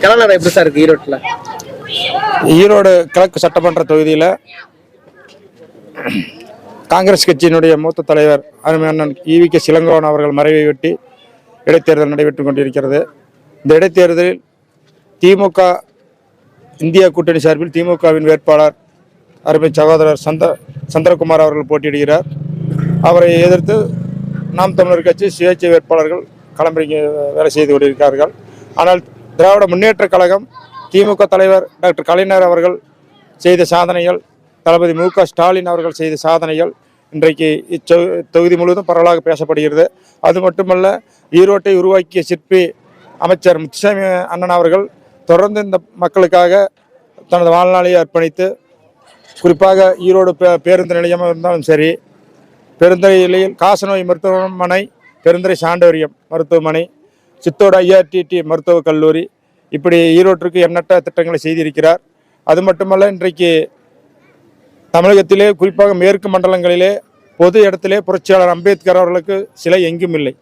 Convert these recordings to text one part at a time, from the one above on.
கலநடை எப்படி சார் இருக்கு ஈரோட்டில்? ஈரோடு கிழக்கு சட்டமன்ற தொகுதியில் காங்கிரஸ் கட்சியினுடைய மூத்த தலைவர் அருமையண்ணன் ஈவிகே சிலங்கோவன் அவர்கள் மறைவை ஒட்டி இடைத்தேர்தல் நடைபெற்று கொண்டிருக்கிறது. இந்த இடைத்தேர்தலில் திமுக இந்தியா கூட்டணி சார்பில் திமுகவின் வேட்பாளர் அருமை சகோதரர் சந்திரகுமார் அவர்கள் போட்டியிடுகிறார். அவரை எதிர்த்து நாம் தமிழர் கட்சி சுயேட்சை வேட்பாளர்கள் களமிறங்கி வேலை செய்து கொண்டிருக்கிறார்கள். ஆனால் திராவிட முன்னேற்ற கழகம் திமுக தலைவர் டாக்டர் கலைஞர் அவர்கள் செய்த சாதனைகள், தளபதி மு.க. ஸ்டாலின் அவர்கள் செய்த சாதனைகள் இன்றைக்கு இத்தொகுதி முழுவதும் பரவலாக பேசப்படுகிறது. அது மட்டுமல்ல, ஈரோட்டை உருவாக்கிய சிற்பி அமைச்சர் முத்துசாமி அண்ணன் அவர்கள் தொடர்ந்து இந்த மக்களுக்காக தனது வாழ்நாளை அர்ப்பணித்து, குறிப்பாக ஈரோடு பேருந்து நிலையமாக இருந்தாலும் சரி, பெருந்துறை நிலையில் காசநோய் மருத்துவமனை, பெருந்துறை சாண்டோரியம் மருத்துவமனை, சித்தோடு IRTT மருத்துவக் கல்லூரி, இப்படி ஈரோட்டிற்கு எண்ணற்ற திட்டங்களை செய்திருக்கிறார். அது மட்டுமல்ல, இன்றைக்கு தமிழகத்திலே குறிப்பாக மேற்கு மண்டலங்களிலே பொது இடத்திலே புரட்சியாளர் அம்பேத்கர் அவர்களுக்கு சிலை எங்கும் இல்லை.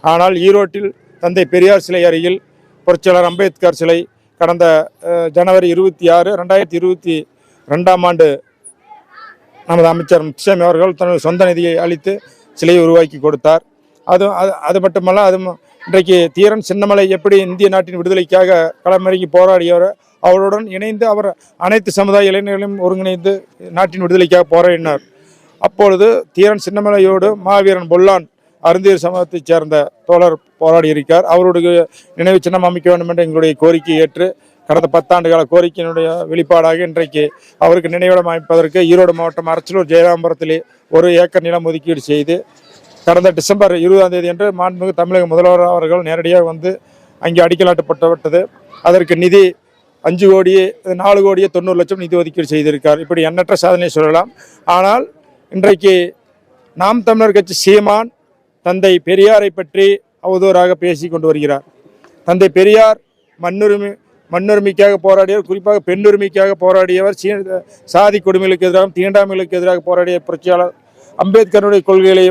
ஆனால் ஈரோட்டில் தந்தை பெரியார் சிலை அருகில் புரட்சியாளர் அம்பேத்கர் சிலை கடந்த ஜனவரி 26, 2022ஆம் ஆண்டு நமது அமைச்சர் முத்துசாமி அவர்கள் தனது சொந்த நிதியை அளித்து சிலையை உருவாக்கி கொடுத்தார். அது மட்டுமல்ல, இன்றைக்கு தீரன் சின்னமலை எப்படி இந்திய நாட்டின் விடுதலைக்காக களமிறங்கி போராடியவர், அவருடன் இணைந்து அவர் அனைத்து சமுதாய இளைஞர்களையும் ஒருங்கிணைந்து நாட்டின் விடுதலைக்காக போராடினார். அப்பொழுது தீரன் சின்னமலையோடு மாவீரன் பொல்லான் அருந்தியர் சமூகத்தைச் சேர்ந்த தோழர் போராடி இருக்கிறார். அவருடைய நினைவு சின்னம் அமைக்க வேண்டும் என்ற எங்களுடைய கோரிக்கையை ஏற்று கடந்த 10 ஆண்டு கால கோரிக்கையினுடைய வெளிப்பாடாக இன்றைக்கு அவருக்கு நினைவிடம் அமைப்பதற்கு ஈரோடு மாவட்டம் அரச்சலூர் ஜெயராம்பரத்திலே 1 ஏக்கர் நிலம் ஒதுக்கீடு செய்து கடந்த டிசம்பர் 20ஆம் தேதி அன்று மாண்புமிகு தமிழக முதல்வர் அவர்கள் நேரடியாக வந்து அங்கே அடிக்கலாட்டப்பட்டது. அதற்கு நிதி 5 கோடியே 4 கோடியே 90 லட்சம் நிதி ஒதுக்கீடு செய்திருக்கார். இப்படி எண்ணற்ற சாதனை சொல்லலாம். ஆனால் இன்றைக்கு நாம் தமிழர் கட்சி சீமான் தந்தை பெரியாரை பற்றி அவதூறாக பேசி கொண்டு வருகிறார். தந்தை பெரியார் மண்ணுரிமைக்காக போராடியவர், குறிப்பாக பெண்ணுரிமைக்காக போராடியவர், சாதி கொடுமைகளுக்கு எதிராக தீண்டாமைகளுக்கு எதிராக போராடிய புரட்சியாளர் அம்பேத்கருடைய கொள்கைகளை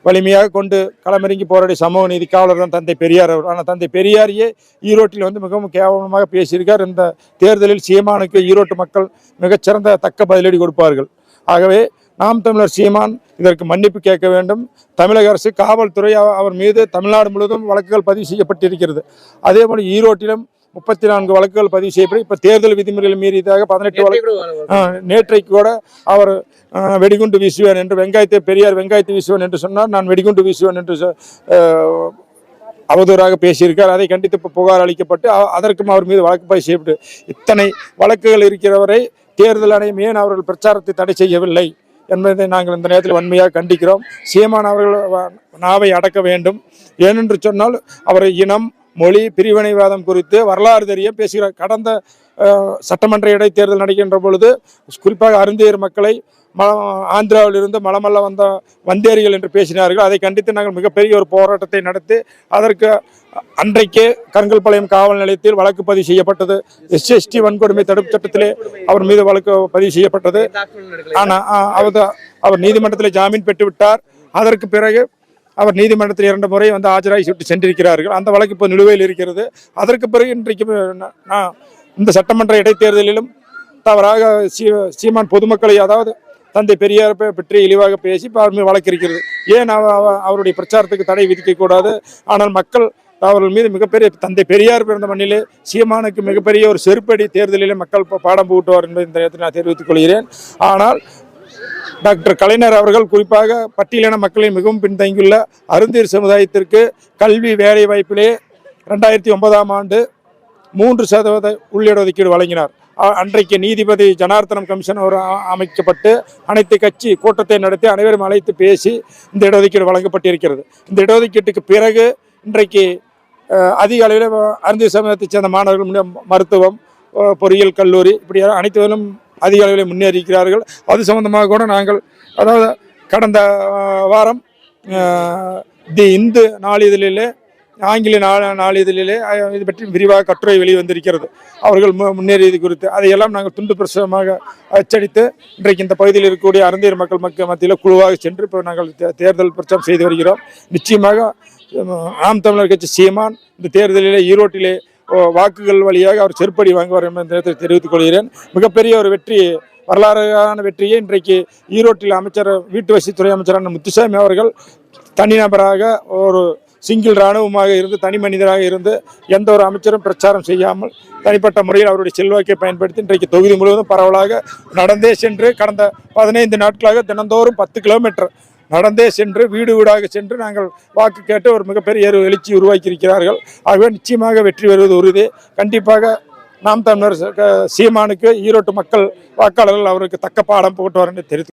வலிமையாக கொண்டு களமிறங்கி போராடிய சமூக நீதி காவலர் தான் தந்தை பெரியார் அவர். ஆனால் தந்தை பெரியாரையே ஈரோட்டில் வந்து மிகவும் கேவலமாக பேசியிருக்கார். இந்த தேர்தலில் சீமானுக்கு ஈரோட்டு மக்கள் மிகச்சிறந்த தக்க பதிலடி கொடுப்பார்கள். ஆகவே நாம் தமிழர் சீமான் இதற்கு மன்னிப்பு கேட்க வேண்டும். தமிழக அரசு, காவல்துறை அவர் மீது தமிழ்நாடு முழுவதும் வழக்குகள் பதிவு செய்யப்பட்டிருக்கிறது. அதேபோல் ஈரோட்டிலும் 34 வழக்குகள் பதிவு செய்யப்படும். இப்போ தேர்தல் விதிமுறைகளை மீறியதாக 18 வழக்கு. நேற்றைக்கு கூட அவர் வெடிகுண்டு வீசுவேன் என்று, பெரியார் வெங்காயத்தை வீசுவேன் என்று சொன்னார். நான் வெடிகுண்டு வீசுவேன் என்று அவதூறாக பேசியிருக்கார். அதை கண்டித்து இப்போ புகார் அளிக்கப்பட்டு அதற்கும் அவர் மீது வழக்கு பதிவு செய்யப்பட்டு, இத்தனை வழக்குகள் இருக்கிறவரை தேர்தல் ஆணையம் ஏன் அவர்கள் பிரச்சாரத்தை தடை செய்யவில்லை என்பதை நாங்கள் இந்த நேரத்தில் வன்மையாக கண்டிக்கிறோம். சீமான் அவர்கள் நாவை அடக்க வேண்டும். ஏனென்று சொன்னால் அவர் இனம், மொழி, பிரிவினைவாதம் குறித்து வரலாறு தெரிய பேசுகிறார். கடந்த சட்டமன்ற இடைத்தேர்தல் நடக்கின்ற பொழுது குறிப்பாக அருந்தியர் மக்களை ஆந்திராவிலிருந்து மலமல்ல வந்த வந்தேரிகள் என்று பேசினார்கள். அதை கண்டித்து நாங்கள் மிகப்பெரிய ஒரு போராட்டத்தை நடத்தி அதற்கு அன்றைக்கே கருங்கல்பாளையம் காவல் நிலையத்தில் வழக்கு பதிவு செய்யப்பட்டது. SST வன்கொடுமை தடுப்பு சட்டத்திலே அவர் மீது வழக்கு பதிவு செய்யப்பட்டது. ஆனால் அவர் நீதிமன்றத்தில் ஜாமீன் பெற்றுவிட்டார். அதற்கு பிறகு அவர் நீதிமன்றத்தில் 2 முறை வந்து ஆஜராகி சுட்டு சென்றிருக்கிறார்கள். அந்த வழக்கு இப்போ நிலுவையில் இருக்கிறது. அதற்கு பிறகு இன்றைக்கு இந்த சட்டமன்ற இடைத்தேர்தலிலும் தவறாக சீமான் பொதுமக்களை, அதாவது தந்தை பெரியார் பற்றி இழிவாக பேசி அவர் மீது வழக்கு இருக்கிறது. ஏன் அவருடைய பிரச்சாரத்துக்கு தடை விதிக்கக்கூடாது? ஆனால் மக்கள் அவர்கள் மீது மிகப்பெரிய, தந்தை பெரியார் பிறந்த மண்ணிலே சீமானுக்கு மிகப்பெரிய ஒரு செருப்படி தேர்தலிலே மக்கள் பாடம் புகட்டுவார் என்பதை இந்த நேரத்தில் நான் தெரிவித்துக் கொள்கிறேன். ஆனால் டாக்டர் கலைஞர் அவர்கள் குறிப்பாக பட்டியலின மக்களின் மிகவும் பின்தங்கியுள்ள அருந்தியர் சமுதாயத்திற்கு கல்வி வேலை வாய்ப்பிலே 2009ஆம் ஆண்டு 3% உள்ளிடஒதுக்கீடு வழங்கினார். அன்றைக்கு நீதிபதி ஜனார்த்தனம் கமிஷன் அமைக்கப்பட்டு அனைத்து கட்சி கூட்டத்தை நடத்தி அனைவரும் அழைத்து பேசி இந்த இடஒதுக்கீடு வழங்கப்பட்டிருக்கிறது. இந்த இடஒதுக்கீட்டுக்கு பிறகு இன்றைக்கு அதிக அளவில் அருந்தியர் சமூகத்தைச் சேர்ந்த மாணவர்கள் மருத்துவம், பொறியியல் கல்லூரி, இப்படி அனைத்தும் அதிக அளவில் முன்னேறியிருக்கிறார்கள். அது சம்பந்தமாக கூட நாங்கள், அதாவது கடந்த வாரம் தி இந்து நாளிதழிலே, ஆங்கில நாளிதழிலே இது பற்றி விரிவாக கட்டுரை வெளிவந்திருக்கிறது. அவர்கள் முன்னேறியது குறித்து அதையெல்லாம் நாங்கள் துண்டு பிரசுரமாக அச்சடித்து இன்றைக்கு இந்த பகுதியில் இருக்கக்கூடிய அருந்தியர் மக்கள் மத்தியில் குழுவாக சென்று இப்போ நாங்கள் தேர்தல் பிரச்சாரம் செய்து வருகிறோம். நிச்சயமாக நாம் தமிழர் கட்சி சீமான் இந்த தேர்தலிலே ஈரோட்டிலே வாக்குகள் வழியாக அவர் செருப்படி வாங்குவார் என்பதை தெரிவித்துக் கொள்கிறேன். மிகப்பெரிய ஒரு வெற்றி, வரலாறான வெற்றியை இன்றைக்கு ஈரோட்டில் அமைச்சர் வீட்டு வசதித்துறை அமைச்சரான முத்துசாமி அவர்கள் தனிநபராக ஒரு சிங்கிள் இராணுவமாக இருந்து தனி மனிதராக இருந்து எந்த ஒரு அமைச்சரும் பிரச்சாரம் செய்யாமல் தனிப்பட்ட முறையில் அவருடைய செல்வாக்கை பயன்படுத்தி இன்றைக்கு தொகுதி முழுவதும் பரவலாக நடந்தே சென்று கடந்த 15 நாட்களாக தினந்தோறும் 10 கிலோமீட்டர் நடந்தே சென்று வீடு வீடாக சென்று நாங்கள் வாக்கு கேட்டு ஒரு மிகப்பெரிய எழுச்சி உருவாக்கி இருக்கிறார்கள். ஆகவே நிச்சயமாக வெற்றி பெறுவது உறுதி. கண்டிப்பாக நாம் தமிழர் சீமானுக்கு ஈரோட்டு மக்கள் வாக்காளர்கள் அவருக்கு தக்க பாடம் புகட்டுவார் என்று தெரிவித்து